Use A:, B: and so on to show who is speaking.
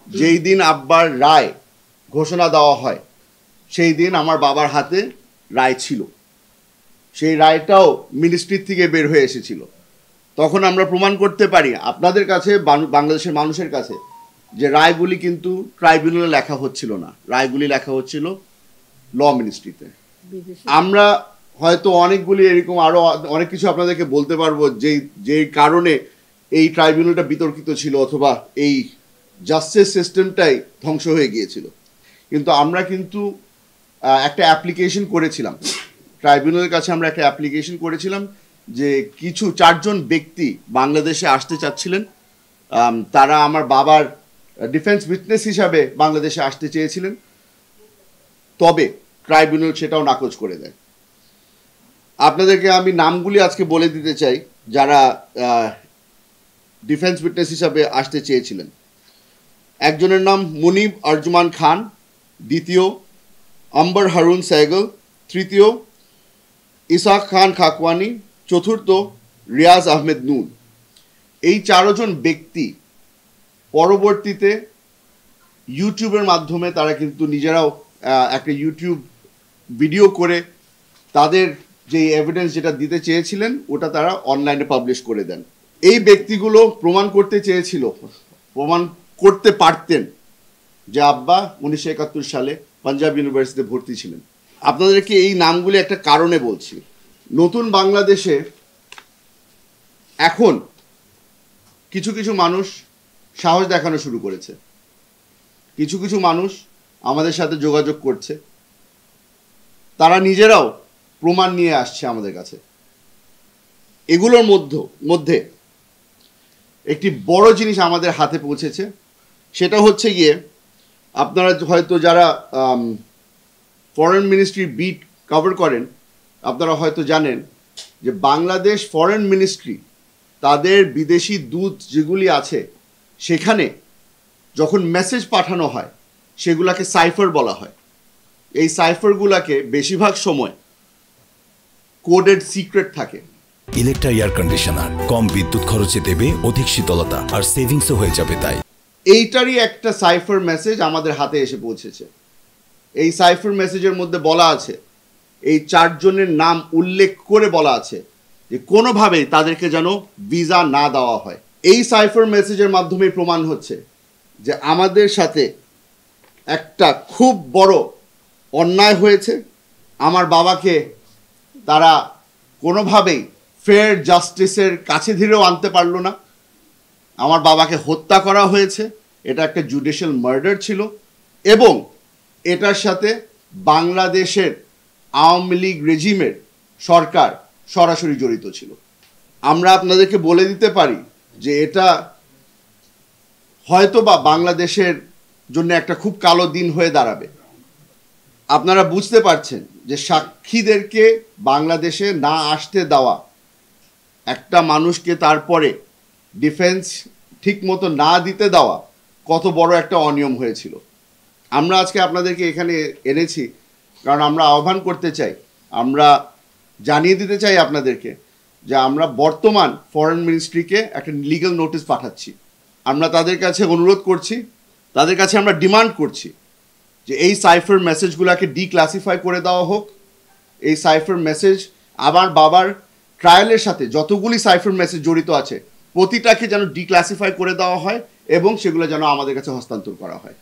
A: যেই দিন আব্বার রায় ঘোষণা দেওয়া হয় সেই দিন আমার বাবার হাতে রায় ছিল, সেই রায়টাও মিনিস্ট্রি থেকে বের হয়ে এসেছিল। তখন আমরা প্রমাণ করতে পারি আপনাদের কাছে, বাংলাদেশের মানুষের কাছে, যে রায়গুলি কিন্তু ট্রাইব্যুনালে লেখা হচ্ছিল না, রায়গুলি লেখা হচ্ছিল ল মিনিস্ট্রিতে। আমরা হয়তো অনেকগুলি এরকম আরও অনেক কিছু আপনাদেরকে বলতে পারবো যেই কারণে এই ট্রাইব্যুনালটা বিতর্কিত ছিল, অথবা এই জাস্টিস সিস্টেমটাই ধ্বংস হয়ে গিয়েছিল। কিন্তু আমরা কিন্তু একটা অ্যাপ্লিকেশন করেছিলাম ট্রাইব্যুনালের কাছে, আমরা একটা অ্যাপ্লিকেশন করেছিলাম যে কিছু 4 জন ব্যক্তি বাংলাদেশে আসতে চাচ্ছিলেন। তারা আমার বাবার ডিফেন্স উইটনেস হিসাবে বাংলাদেশে আসতে চেয়েছিলেন, তবে ট্রাইব্যুনাল সেটাও নাকচ করে দেয়। আপনাদেরকে আমি নামগুলি আজকে বলে দিতে চাই যারা ডিফেন্স উইটনেস হিসাবে আসতে চেয়েছিলেন। একজনের নাম মুনিব আরজুমান খান, দ্বিতীয় আম্বর হারুন সাইগল, তৃতীয় ইসাক খান খাকওয়ানি, চতুর্থ রিয়াজ আহমেদ নুন। এই 4 জন ব্যক্তি পরবর্তীতে ইউটিউবের মাধ্যমে তারা কিন্তু নিজেরাও একটা ইউটিউব ভিডিও করে তাদের যে এভিডেন্স যেটা দিতে চেয়েছিলেন ওটা তারা অনলাইনে পাবলিশ করে দেন। এই ব্যক্তিগুলো প্রমাণ করতে চেয়েছিল, প্রমাণ করতে পারতেন যে আব্বা 1971 সালে পাঞ্জাব ইউনিভার্সিটিতে ভর্তি ছিলেন। আপনাদেরকে এই নামগুলি একটা কারণে বলছি। নতুন বাংলাদেশে এখন কিছু কিছু মানুষ সাহস দেখানো শুরু করেছে, কিছু কিছু মানুষ আমাদের সাথে যোগাযোগ করছে, তারা নিজেরাও প্রমাণ নিয়ে আসছে আমাদের কাছে। এগুলোর মধ্যে একটি বড় জিনিস আমাদের হাতে পৌঁছেছে, সেটা হচ্ছে গিয়ে আপনারা হয়তো যারা ফরেন মিনিস্ট্রি বিট কভার করেন আপনারা হয়তো জানেন যে বাংলাদেশ ফরেন মিনিস্ট্রি তাদের বিদেশি দূত যেগুলি আছে সেখানে যখন মেসেজ পাঠানো হয় সেগুলাকে সাইফার বলা হয়। এই সাইফারগুলোকে বেশিরভাগ সময় কোডেড সিক্রেট থাকে।
B: ইলেকট্রা এয়ার কন্ডিশনার কম বিদ্যুৎ খরচে দেবে অধিক শীতলতা আর সেভিংসও হয়ে যাবে। তাই
A: এইটারই একটা সাইফার মেসেজ আমাদের হাতে এসে পৌঁছেছে। এই সাইফার মেসেজের মধ্যে বলা আছে, এই 4 জনের নাম উল্লেখ করে বলা আছে যে কোনোভাবেই তাদেরকে যেন ভিসা না দেওয়া হয়। এই সাইফার মেসেজের মাধ্যমে প্রমাণ হচ্ছে যে আমাদের সাথে একটা খুব বড় অন্যায় হয়েছে। আমার বাবাকে তারা কোনোভাবেই ফেয়ার জাস্টিসের কাছে ধীরেও আনতে পারলো না। আমার বাবাকে হত্যা করা হয়েছে, এটা একটা জুডিশিয়াল মার্ডার ছিল, এবং এটার সাথে বাংলাদেশের আওয়ামী লীগ রেজিমের সরকার সরাসরি জড়িত ছিল। আমরা আপনাদেরকে বলে দিতে পারি যে এটা হয়তো বা বাংলাদেশের জন্য একটা খুব কালো দিন হয়ে দাঁড়াবে। আপনারা বুঝতে পারছেন যে সাক্ষীদেরকে বাংলাদেশে না আসতে দেওয়া, একটা মানুষকে তারপরে ডিফেন্স ঠিক মতো না দিতে দেওয়া কত বড় একটা অনিয়ম হয়েছিল। আমরা আজকে আপনাদেরকে এখানে এনেছি কারণ আমরা আহ্বান করতে চাই, আমরা জানিয়ে দিতে চাই আপনাদেরকে যে আমরা বর্তমান ফরেন মিনিস্ট্রিকে একটা লিগ্যাল নোটিশ পাঠাচ্ছি। আমরা তাদের কাছে অনুরোধ করছি, তাদের কাছে আমরা ডিমান্ড করছি যে এই সাইফার মেসেজগুলোকে ডিক্লাসিফাই করে দেওয়া হোক। এই সাইফার মেসেজ আমার বাবার ট্রায়ালের সাথে যতগুলি সাইফার মেসেজ জড়িত আছে প্রতিটাকে যেন ডিক্লাসিফাই করে দেওয়া হয় এবং সেগুলো যেন আমাদের কাছে হস্তান্তর করা হয়।